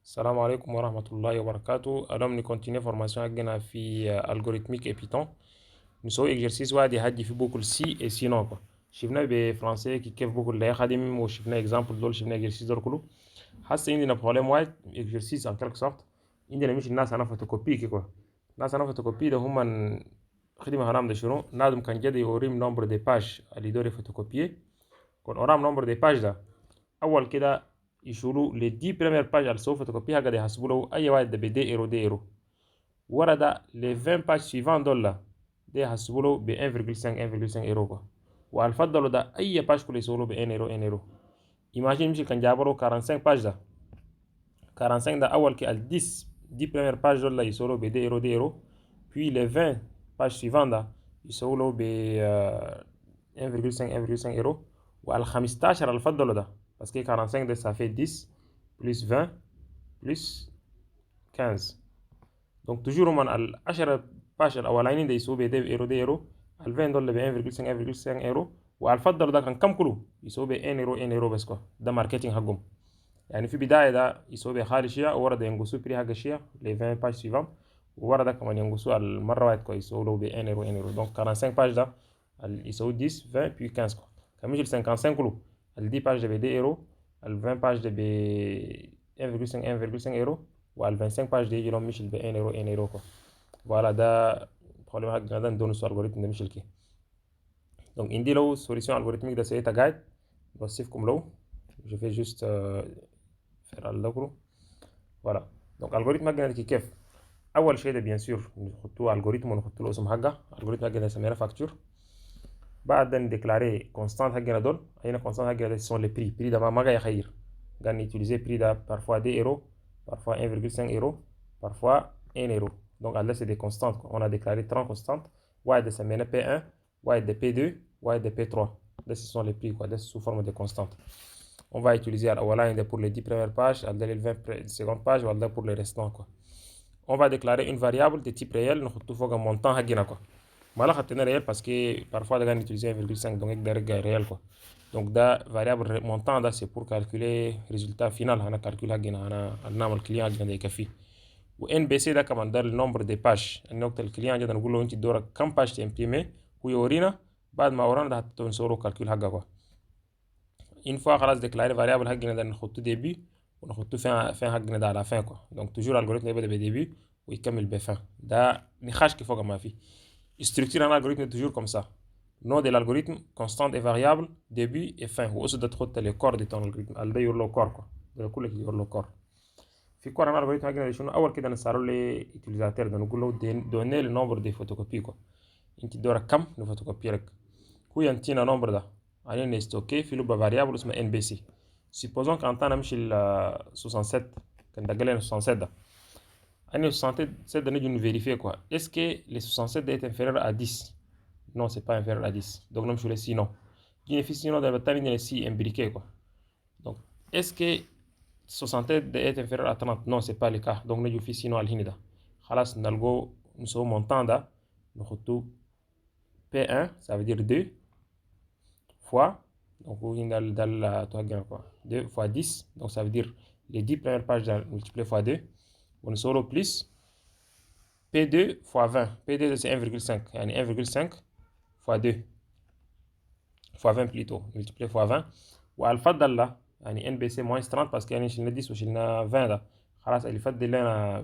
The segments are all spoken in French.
Salam alaikum wa rahmatullahi wa barakatuh. Alors, nous continuons la formation avec algorithmique et Python. Nous avons exercice qui a beaucoup de si et sinon. Je vais français qui a beaucoup de khadim ou je vais exemple de exercice de kulu. Hasa indi na problème exercice en quelque sorte. Indi na mishi nasa na photocopie quoi. Nasa na photocopie de human خدمة هنعمل ده شنو نادم كان جدي يوريم nombre de pages اللي دوري فوتوكوبيه كون اورام nombre de pages ده اول كده يشيلوا les 10 premières pages اللي سوف فوتوكوبيها قاعد يحسبوا له اي واحد ده بدي ايرو دي ايرو ورا ده les 20 pages suivants دول ده يحسبوا له ب 1.5 ايرو كو والفضلوا ده اي باج كله يسولوا ب 1 ايرو 1 ايرو imagine مشي كان جابوا 45 pages ده 45 ده اول كده ال 10 premières pages دول يسولوا ب 2 ايرو 2 ايرو puis les 20 pages suivantes يسولوا ب 1.5 euro وال 15 الفضلوا ده parce que 45 ده ça fait 10 plus 20 plus 15 donc toujours من ال 10 باش الاولانيين ده يسووا ب 2 ايرو 2 ايرو ال 20 دول ب 1.5 ايرو والفضل ده كان كم كله يسووا ب 1 ايرو 1 ايرو بس كو ده ماركتينج حقهم يعني في بدايه ده يسووا ب خالي شيء ورا ده ينقصوا بري حق الشيء les 20 pages suivantes ورا ده كمان ينقصوا المره واحد كو يسووا له ب 1 ايرو 1 ايرو donc 45 pages ده يسووا 10 20 puis 15 كو كمش ال 55 كله ال 10 pages ده ب 2 ايرو ال 20 pages ده ب 1.5 ايرو وال 25 pages ده يجي لهم مش ب 1 ايرو 1 ايرو كو voilà ده problème حقنا ده ندون سو algorithme ده مش الكي donc عندي لو solution algorithmique ده سيتا guide بوصفكم له je fais juste faire الدكرو voilà donc algorithme حقنا ده كيف اول شيء ده bien sûr نحطوه algorithme ونحط له اسم حقه algorithme حقنا سمينا facture بعد ده نديكلاري constant حقنا دول هنا constant حقنا ده sont les prix ده ما جاي يخير قاعد utiliser prix ده parfois 2 euros parfois 1.5 euros parfois 1 euro donc là c'est des constantes quoi. On a déclaré 30 constantes واحد سمينا P1 واحد de P2 واحد de P3 là ce sont les prix quoi, là sous forme de constantes. On va utiliser الأولاني pour les 10 premières pages les 20 secondes pages ولا pour les restants quoi. On va déclarer une variable de type réel نحطه فوق montant حقنا quoi. ما لا خدنا réel parce que parfois ده utiliser 1.5 donc ده réel quoi. donc ده variable montant ده c'est pour calculer résultat final هنا calcul حقنا هنا نعمل client حقنا ده يكفي و ان بي سي ده كمان ده النمبر دي باج النقطة الكليان جدا نقول له انت دورك كم باج تمبريمي هو يورينا بعد ما ورانا ده حتى نصوره كالكول حقه ان فوا خلاص ديكلاري فاريابل حقنا ده نحطه ديبي ونحطه فين حقنا ده على فين كو دونك توجور الالغوريثم يبدا بديبي ويكمل بفين ده نخاش كيف فوق ما في structure un algorithme toujours comme ça nom de l'algorithme constante et variable début et fin وقصد تحط لي كور دي تاع الالغوريثم ده يور له كور كو ده كله يور له كور في كور انا الالغوريثم حقنا شنو اول كده نسالوا لي utilisateur ده نقول له donner le nombre de photocopies كو انت دورك كم نفوتوكوبي لك هو ينتينا نمبر ده عليه نستوكي في لوبا فاريابل اسمها ان بي سي supposons كان انا نمشي ل 67 كان ده قال لنا 67 ده اني 67 ده نجي نفيريفي كوا est-ce que les 67 ده est inférieur à 10 non c'est pas inférieur à 10 donc نمشي ل سي نو جينا في سي نو ده بالتالي نجي سي امبريكي كوا donc est-ce que 67 ده est inférieur à 30 non c'est pas le cas donc نجي في سي نو الهنا ده خلاص نلقو نسوي مونطان ده نحطو P1 ça veut dire 2 fois donc dans 2 fois 10 donc ça veut dire les 10 premières pages multipliées fois 2 on sort plus P2 fois 20 P2 c'est 1,5 يعني 1,5 fois 2 fois 20 plutôt multiplié fois 20 والفضل له يعني ان بي سي moins 30 parce que يعني شلنا 10 وشلنا 20 ده خلاص اللي يفضل لنا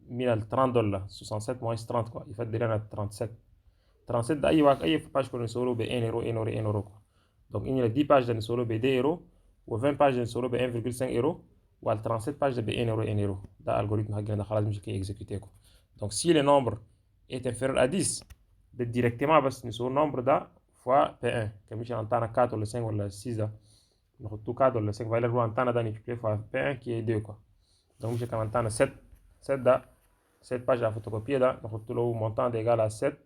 من ال 30 دولار 67 moins 30 quoi يفضل لنا 37 37 ده اي وقت اي باج كنا نسولو ب 1 euro 1 euro 1 euro donc il y a 10 pages de نسولو ب 2 euro و 20 pages de نسولو ب 1,5 euro وال 37 pages de ب 1 euro 1 euro ده الجوريثم حقنا ده خلاص مش كي exécuter quoi donc si le nombre est inférieur à 10 ده directement بس نسول nombre ده fois P1 كمش عندنا 4 ولا 5 ولا 6 ده نحطو 4 ولا 5 valeur عندنا ده multiplié fois P1 qui est 2 quoi donc مش كمان عندنا 7 7 ده 7 pages à photocopier ده نحط له montant de égal à 7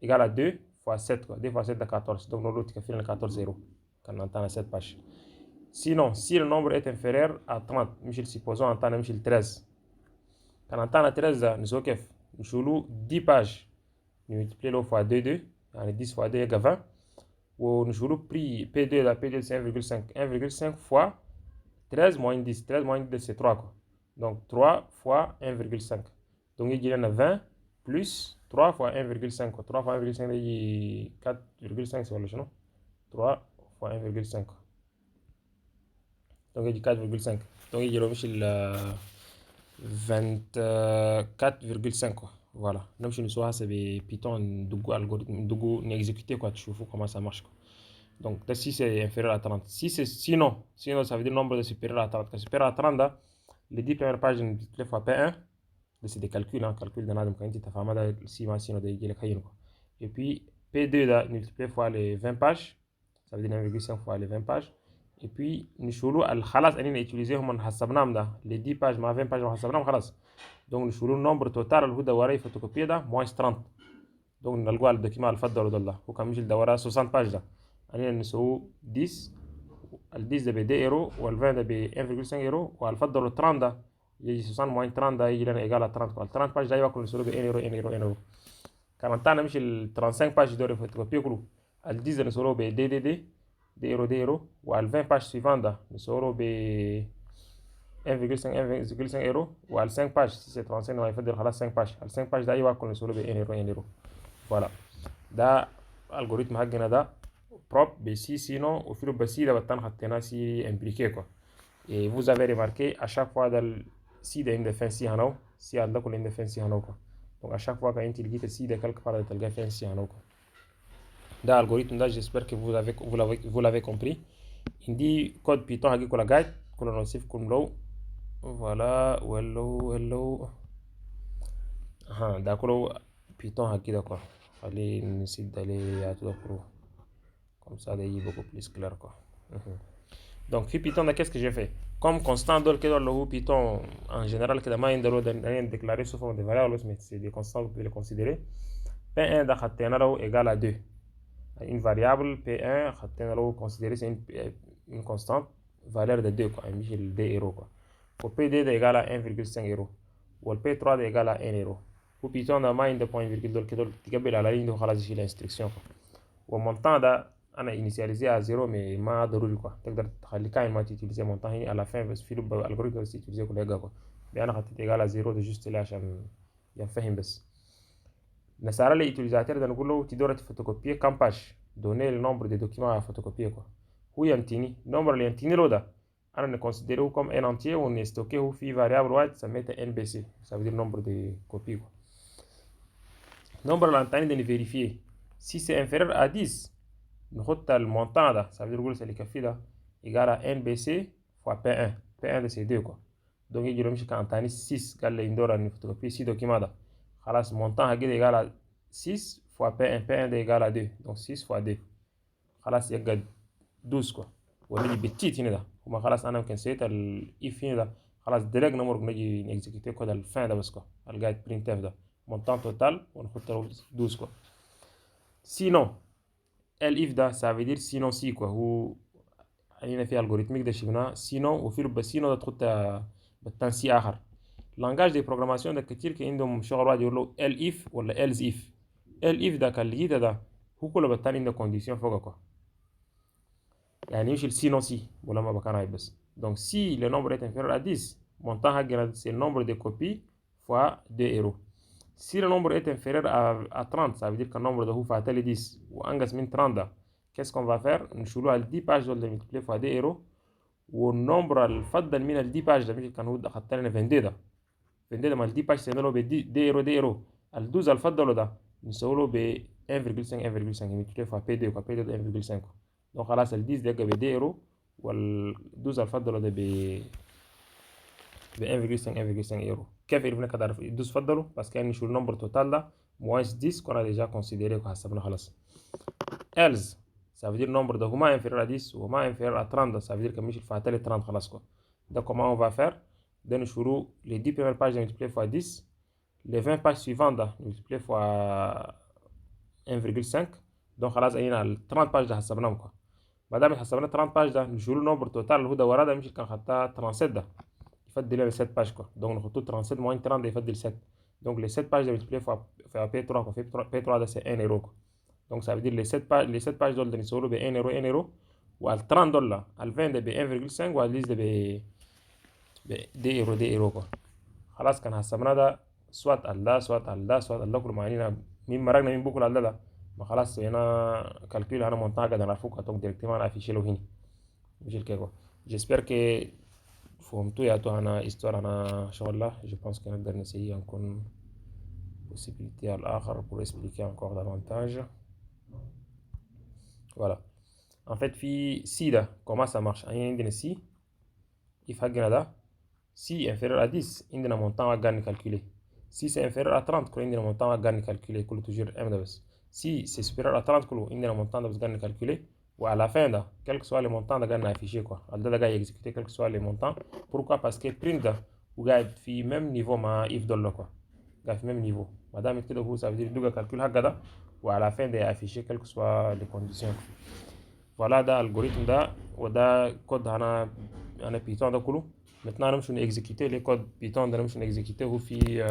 égal à 2 fois 7 quoi. 2 fois 7 de 14 donc l'autre qui fait le 14 0 quand on entend 7 pages sinon si le nombre est inférieur à 30 مش supposons entendre مش 13 quand on entend 13 nous avons كيف نشيلو 10 pages نمultiplier fois 2 2 يعني 10 fois 2 égale 20 ونشيلو prix P2 là P2 c'est 1,5 1,5 fois 13 moins 10. 13 moins 10, c'est 3, quoi. Donc, 3 fois 1,5. Donc, il y a 20 plus 3 fois 1,5, quoi. 3 fois 1,5, il y a 4,5, c'est le non? 3 fois 1,5. Donc, il y a 4,5. Donc, il y a 24,5, quoi. Voilà. Donc, je ne sais pas si c'est Python, algorithme, exécuté, quoi. Tu vois comment ça marche, quoi. Donc, si c'est inférieur à 30. Si c'est, sinon, ça veut dire nombre de supérieur à 30. Quand supérieur à 30, là, les 10 premières pages, multipliées fois P1, c'est des calculs, hein, calcul de Nadam, quand tu as fait sinon, quoi. Et puis, P2, là, multiplié fois les 20 pages, ça veut dire 1,5 fois les 20 pages. Et puis, nous al-khalas, on a utilisé les 10 pages, mais 20 pages, khalas. Donc, nous le nombre total, le photocopié, moins 30. Donc, nous avons le document al-faddal, ou comme il y 60 pages. Nous avons 10, al 10 de 2 euros, ou al 20 de 1,5 euros, ou al-faddal 30, il 60 moins 30, il est égal à 30. 30 pages, il y a 1 euro, 1 euro, 1 euro. 40 ans, il 35 pages de photocopier, al 10 de 2 euros, 2 euros, ou al 20 pages suivantes, nous avons 1,5 euros, ou al 5 pages, si c'est 35, il faut dire 5 pages. Al 5 pages, il y a 1 euro, 1 euro. Voilà. Da algorithme حقنا ده propre بسي sinon au fil بسي ده بتان حطينا سي impliqué, quoi. Et vous avez remarqué à chaque fois dans si ده عند fin سي هنو سي عندك عند fin سي هنو, quoi. Donc à chaque fois quand tu لقيت سي ده quelque part ده تلقى fin سي هنو, quoi. ده algorithme ده j'espère que vous l'avez compris. عندي code Python حقي كل guide كل نوصف كل لو voilà hello ها ده كله Python حقي ده, quoi. Allez, essayer d'aller à tout pro. Comme ça, il est beaucoup plus clair, quoi. Donc, Python, qu'est-ce que j'ai fait? Comme constant, dans le Python, en général, que demain, il doit déclarer sous forme de variables, mais c'est des constants, vous pouvez les considérer. P1 est égal à 2. Une variable P1, considéré c'est une constante, valeur de 2, quoi. Un 2 euros, quoi. Pour P2 est égal à 1,5 euros. Ou le P3 est égal à 1 euro. Pour Python, on a de point virgule, tu as la ligne de l'instruction. Au montant, on a initialisé à 0, mais ما ضروري, quoi. تقدر تخلي كائن ما تutiliser montant à la fin, بس في الالغوريثم بس تutiliser كل حاجه, quoi. انا خدت égal à 0 de juste là عشان يفهم بس. نسأل l'utilisateur de نقول له تقدر تفوتوكوبيer كم page, donner le nombre de documents à photocopier, quoi. هو ينتيني nombre اللي ينتيني له ده أنا considère comme un entier, on est stocké ou في variable white, ça met NBC, ça veut dire nombre de copies, quoi. Nombre l'antenne de vérifier. Si c'est inférieur à 10, nous avons le montant là, ça veut dire que c'est le café là, égal à NBC fois P1. P1 de ces deux, quoi. Donc il y a quand 6, égale à une photocopie 6 documents là. Alors le montant est égal à 6 fois P1. P1 est égal à 2. Donc 6 fois 2. Alors il y a 12, quoi. Ou il y a petit là. Comme alors on a qu'un set if là. Alors direct nombre que nous exécuter quoi dans le fin de quoi. Le guide printf là. Montant total, on a 12, quoi. Sinon, elif da, ça veut dire sinon si, quoi. Ou il y a fait algorithmique de chimie. Sinon, au fil de sinon, on a trouvé un si ahar. Langage de programmation de كتير كعندهم شغل واحد يقول له elif ولا else if. elif da كالجيتا ده هو كله بتاني عنده condition فوقه, quoi. يعني يمشي sinon si ولا ما بكان هاي بس. Donc si le nombre est inférieur à 10, montant c'est le nombre de copies fois 2 euros. Si le nombre est inférieur à 30, ça veut dire que le nombre de hou fatale 10 ou angas min 30, qu'est-ce qu'on va faire? Nous allons 10 pages de multiplier fois 2 euros, ou le nombre al-faddal min 10 pages de multiplier quand nous 22 da. 22 mal 10 pages c'est nous 2 euros 2 euros. Al 12 al-faddal da, nous allons 1,5 multiplier fois P2, quoi. P2 de 1,5. Donc là c'est le 10 de 2 euros, ou le 12 al-faddal de 1,5 euros. كيف عرفنا كده يدوس فضلوا بس كان نشوف النمبر توتال ده moins 10 qu'on a déjà considéré وحسبنا خلاص. else ça veut dire nombre de هما inférieur à 10 وهما inférieur à 30, ça veut dire que مش الفاتل 30 خلاص, quoi. Donc comment on va faire? De نشوف les 10 premières pages multipliées fois 10, les 20 pages suivantes multipliées fois 1,5. donc خلاص هنا 30 pages ده حسبناهم, quoi. ما دام حسبنا 30 pages ده نشوف النمبر توتال اللي هو ده وراه ده مش كان خدتها 37 ده يفضل les 7 pages, quoi. Donc on retrouve 37 moins 30 يفضل 7. Donc les 7 pages multipliées fois P3, quoi. P3 c'est 1 euro, quoi. Donc ça veut dire les 7 pages de nous 1 euro 1 euro وال 30 دولار ال 20 ده ب 1.5 وال 10 ده ب دي ايرو دي ايرو كو. خلاص كان حسبنا ده سوات الله سوات الله سوات الله كل معنينا مين مرقنا مين بكل الله ده ما خلاص هنا كالكول انا مونتاج قاعد نعرفوك اتوك ديريكتيفمان انا في شيلو هنا مش الكيكو. جيسبر كي فهمتوا يا تو انا استوار انا ان شاء الله جو بونس كي نقدر نسيي نكون possibilité الآخر pour expliquer encore davantage. Voilà. En fait, في سي ده comment ça marche عندنا سي if حقنا ده si inférieur à 10 عندنا montant à calculer. Si c'est inférieur à 30 كله عندنا montant à calculer كله toujours M ده بس. Si c'est supérieur à 30 كله عندنا montant ده بس calculer. وà la fin ده quel que soit le montant ده afficher quoi. ده قاعد exécuter quel que soit le montant. Pourquoi? Parce que prime ده وقاعد في même niveau مع if dollar quoi. قاعد في même niveau. ما دام كده هو ça veut dire دوغا calcul حقه ده وà la fin ده afficher quel que soit les conditions. Voilà ده algorithme ده وده كود أنا بيتون ده كله. Maintenant نمشي نexécuter les codes Python ده نمشي نexécuter هو في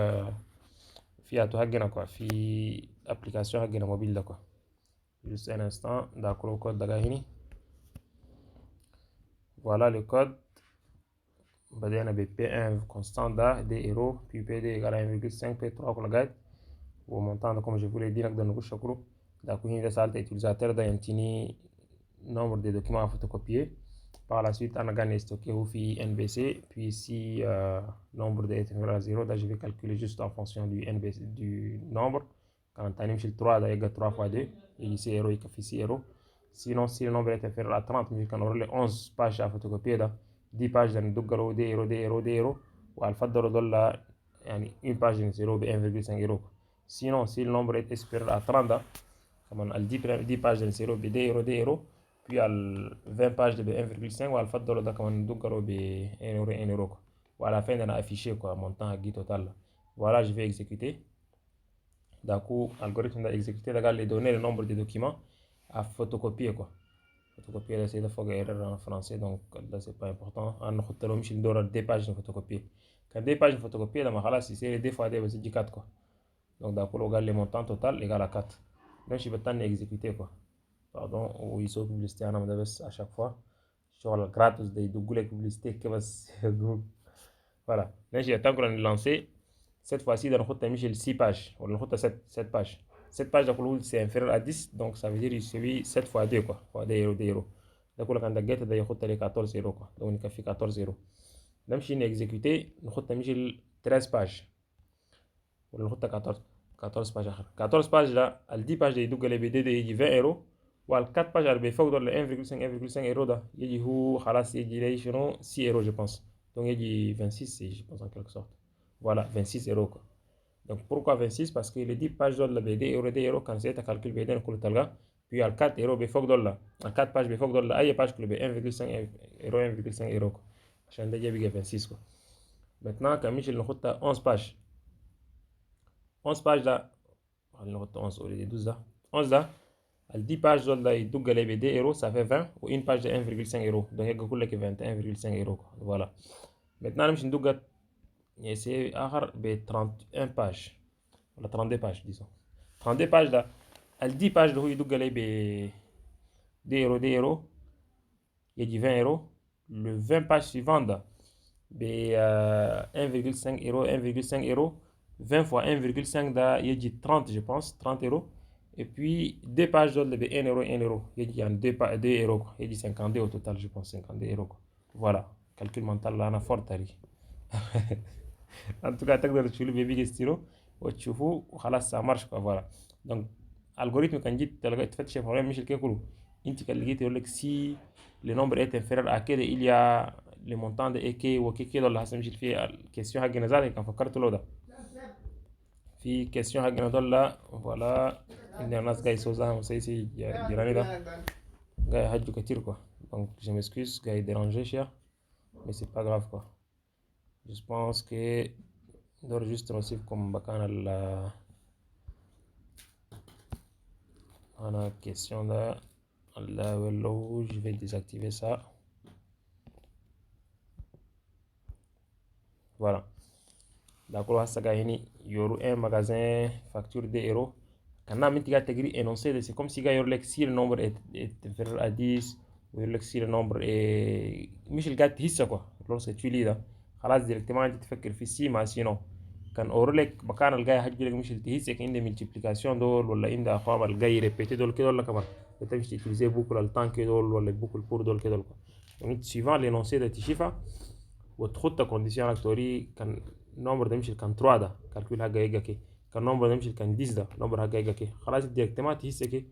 أتو حقنا quoi في application حقنا موبيل ده quoi. Juste un instant ده كله code ده جاي هنا. Voilà le code. بدأنا ب P1 constant ده دي ايرو puis PD égale à 1,5 P3 كله جاي ومونتان ده comme je vous l'ai dit نقدر نخش كله. ده هنا ده سألت utilisateur ده ينتيني nombre de documents à photocopier. Par la suite, on a gagné stocké au NBC. Puis si nombre de est inférieur à 0, je vais calculer juste en fonction du NBC du nombre. Quand on a 3, il y a 3 fois 2. Et ici, 0, il y a 6 0. Sinon, si le nombre est inférieur à 30, je vais les 11 pages à photocopier. 10 pages dans le 2 0. Ou alpha dollar, une page de 0 et 1,5 euros. Sinon, si le nombre est supérieur à 30, comme on a 10 pages de 0 et 2 euros. Puis à 20 pages de 1,5 ou alpha dollar da kaman dogaro be 1 euro quoi. Ou à la fin on a affiché quoi montant à guide total. Voilà, je vais exécuter. D'accord, algorithme da exécuter da les données le nombre de documents à photocopier quoi. Photocopier là c'est de fois erreur en français donc là c'est pas important. On a خدت لهم شيل دولار 2 pages de photocopier. Quand 2 pages de photocopier là ma خلاص c'est 2 fois 2 بس يجي 4 quoi. Donc d'accord, on regarde le montant total égal à 4. Donc je vais t'en exécuter quoi. Pardon ويسوي publicité أنا ده بس à chaque fois شغل gratos ده يدقوا لك publicité كده بس voilà ماشي تقدر نلانسي cette fois-ci ده نحط مش 6 pages ولا نحط 7 pages 7 pages ده كله c'est inférieur à 10 donc ça veut dire il suffit 7 fois 2 quoi fois 2 euros 2 euros ده كله كان دقيت ده يحط لي 14 euros quoi donc نكفي 14 euros نمشي نexécuter نحط مش 13 pages ولا نحط 14 pages آخر 14 pages là ال 10 pages ده يدق لي بدي ده يجي 20 euros وال 4 pages اللي بيفوق دول 1,5 ايرو ده يجي هو خلاص يجي لي شنو 6 ايرو جو بونس donc يجي 26 je pense en quelque sorte voilà 26 euros quoi. Donc pourquoi 26 parce que les 10 pages دول ب 2 euros كان ساعتها كالكول بعدين كله تلقى puis al 4 euros بيفوق دول al 4 pages بيفوق دول اي page كله ب 1,5 ايرو عشان ده جاي بقى 26 quoi. maintenant كان مش اللي نحط 11 pages 11 pages ده خلينا نحط 11 اوريدي 12 ده 11 ده ال 10 pages دول ده يدق لي ب 2 euros ça fait 20 و une page de 1,5 euros donc يبقى كله 21,5 euros voilà. maintenant نمشي ندق essayer آخر ب 31 pages ولا 32 pages disons 32 pages ده ال 10 pages ده هو يدق لي ب 2 euros يجي 20 euros le 20 pages suivant ده ب 1,5 euros 1,5 euros 20 fois 1,5 ده يجي 30 je pense 30 euros. Et puis 2 pages de 1 euro 1 euro. Il y a 2 euros. Il y a 52 au total, je pense 52 euros. Voilà. Calcul mental là, on a fort tari. En tout cas, tu as le bébé qui est stylo. Tu vois, voilà, ça marche quoi. Voilà. Donc, algorithme quand tu fais chef, on Michel Kekulu. Inti calculé le si le nombre est inférieur à quel il y a le montant de EK ou KK dans la Michel fait question à Genazar et quand faut carte l'oda. في كيسيون حقنا دول فوالا ان الناس جاي سوزا سي جيراني ده جاي حاجه كتير كوا donc je m'excuse جاي déranger chia mais c'est pas grave quoi. Je pense que d'enregistrer aussi comme bacana la question là là où je vais désactiver ça voilà. D'accord, ça gagne. Il y aura un magasin facture de euros. Quand on a mis énoncé, c'est comme si il y a si le nombre est inférieur à 10 ويقول لك سي النمبر إيه مش اللي قاعد تهسه كوا lorsque tu lis ده خلاص ديريكتومون انت تفكر في سي مع سي نو كان اورلك مكان الجاي حاجي لك مش التهيسك عند ملتيبليكاسيون دول ولا عند اقوام الجاي ريبيتي دول كده ولا كمان تمشي تيجي بوكل التان كده ولا بوكل بور دول كده يعني سيفان لينونسي ده تشيفا وتخط كونديسيون اكتوري كان نمبر ده مش كان 3 ده كالكول حاجه يجا كي كان نمبر ده مش كان 10 ده نمبر حاجه يجا كي خلاص ديريكتومون تهيسك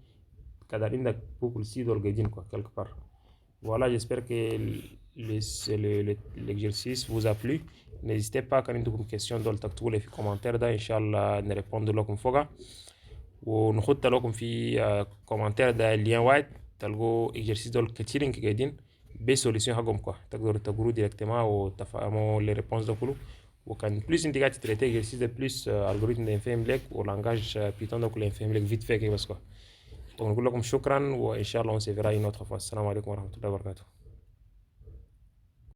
كده عندك بوكل سي دول جايين كوا quelque part. Voilà, j'espère que l'exercice vous a plu. N'hésitez pas quand vous avez une question dans les commentaires ده إن شاء الله نريبوند لكم فوقها ونحط لكم في كومنتير ده اللين واحد تلقوا exercice دول كتيرين قاعدين بسوليسيون حقهم كوا تقدروا تقولوا ديريكتومون وتفهموا les réponses ده كله وكان بلوس انت قاعد تريتي exercice ده بلوس الجوريثم ده ينفهم لك ولانجاج بيتون ده كله ينفهم لك فيت فيك بس كوا. نقول لكم شكرا وإن شاء الله on se verra une autre fois. السلام عليكم ورحمة الله وبركاته.